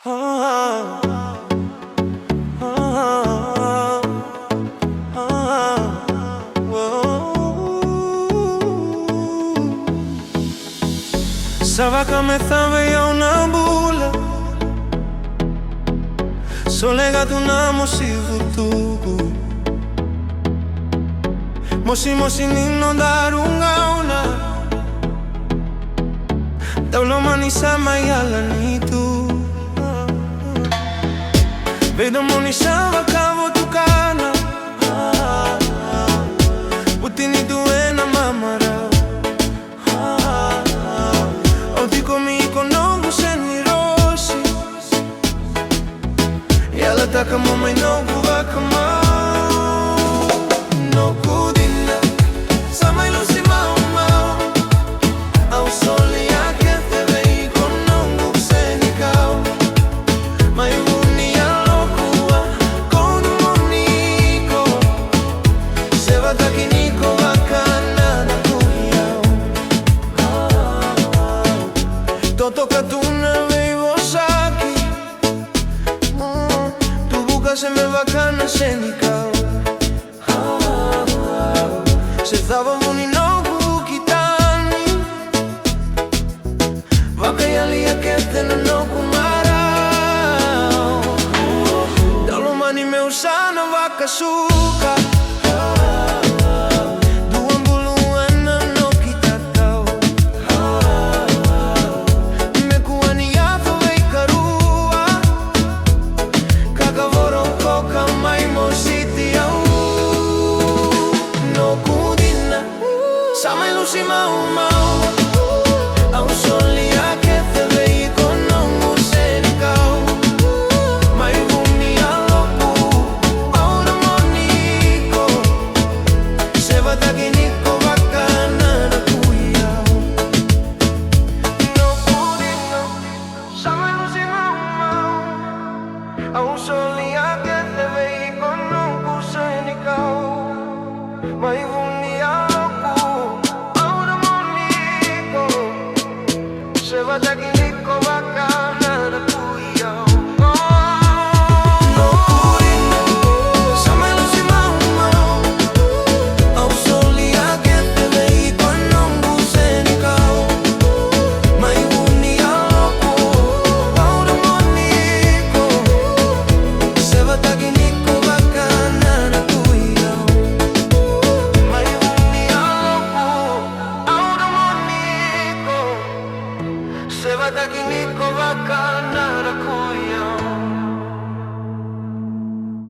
Esa vaca me zabea una bula, solegado una mosivutugu. Mosi nino darungauna, daulo mani sama yala nitu. Vedo moni sama kavo tukana, utini duena mamara. Taka mama inogu wakamau no kudina sama ilusi mau au soli yake teve konongu senikau mayuni alokuwa konu moniko seva takiniko wakana na kuyau toto katuna veivosaki se me bacana senikau se zava muni no kukitani vaka yali yakete no kumarau dalo mani me usana vaka suka sama ilusi mau au soli yake teve konongu senikau mayuni aloku aura moniko seva takiniko bakana na kuyau no kudina sama ilusi mau au soli